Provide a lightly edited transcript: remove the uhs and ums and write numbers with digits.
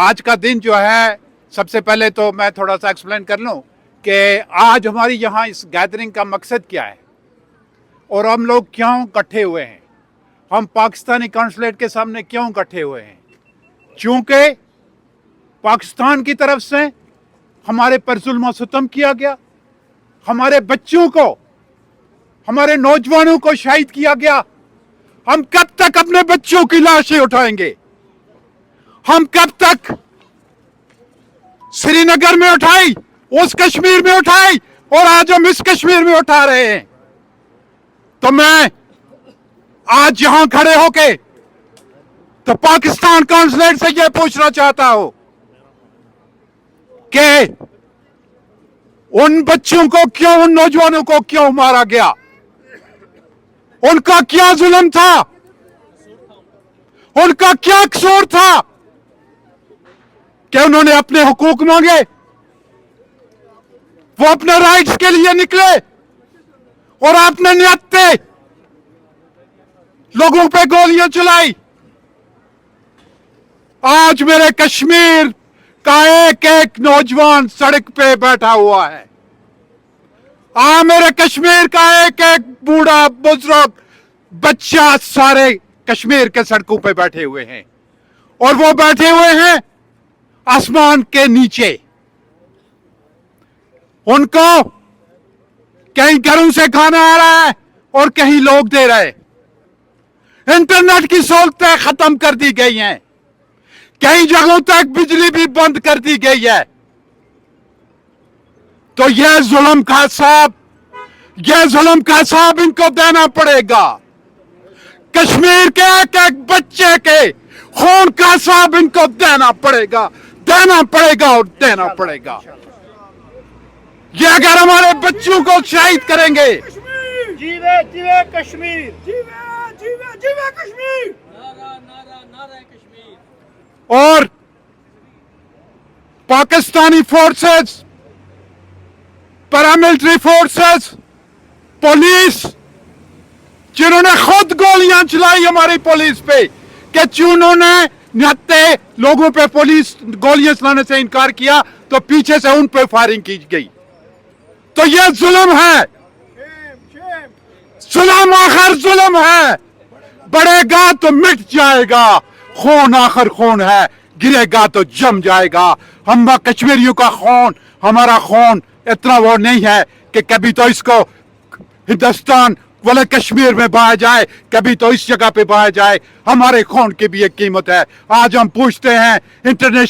आज का दिन जो है, सबसे पहले तो मैं थोड़ा सा एक्सप्लेन कर लूं कि आज हमारी यहाँ इस गैदरिंग का मकसद क्या है और हम लोग क्यों इकट्ठे हुए हैं। हम पाकिस्तानी कॉन्सुलेट के सामने क्यों इकट्ठे हुए हैं? चूंकि पाकिस्तान की तरफ से हमारे पर जुल्म सितम किया गया, हमारे बच्चों को, हमारे नौजवानों को शहीद किया गया। हम कब तक अपने बच्चों की लाशें उठाएंगे? हम कब तक श्रीनगर में उठाई, उस कश्मीर में उठाई और आज हम इस कश्मीर में उठा रहे हैं। तो मैं आज यहां खड़े होके तो पाकिस्तान कॉन्सुलेट से यह पूछना चाहता हूं कि उन बच्चों को क्यों, उन नौजवानों को क्यों मारा गया? उनका क्या जुल्म था? उनका क्या कसूर था कि उन्होंने अपने हुकूक मांगे? वो अपने राइट्स के लिए निकले और आपने नियत्ते लोगों पे गोलियां चलाई। आज मेरे कश्मीर का एक एक नौजवान सड़क पे बैठा हुआ है। मेरे कश्मीर का एक एक बूढ़ा, बुजुर्ग, बच्चा, सारे कश्मीर के सड़कों पे बैठे हुए हैं और वो बैठे हुए हैं आसमान के नीचे। उनको कहीं घरों से खाना आ रहा है और कहीं लोग दे रहे। इंटरनेट की सहूलतें खत्म कर दी गई हैं, कई जगहों तक बिजली भी बंद कर दी गई है। तो यह जुल्म का हिसाब इनको देना पड़ेगा। कश्मीर के एक एक बच्चे के खून का हिसाब इनको देना पड़ेगा और देना पड़ेगा। ये अगर हमारे बच्चों को शहीद करेंगे, जीवे जीवे कश्मीर, जीवे जीवे जीवे कश्मीर, नारा नारा नारा कश्मीर। और Pakistani forces, paramilitary forces, police, जिन्होंने खुद गोलियां चलाई हमारी पुलिस पे, कि जिन्होंने निहत्ते लोगों पे पुलिस गोलियां चलाने से इनकार किया तो पीछे से उन पे फायरिंग की गई। तो यह जुल्म है, जुल्म आखिर जुल्म है। बढ़ेगा तो मिट जाएगा, खून आखिर खून है, गिरेगा तो जम जाएगा। हम कश्मीरियों का खून, हमारा खून इतना वो नहीं है कि कभी तो इसको हिंदुस्तान वाले कश्मीर में बहाया जाए, कभी तो इस जगह पे बहाया जाए। हमारे खून की भी एक कीमत है। आज हम पूछते हैं इंटरनेशनल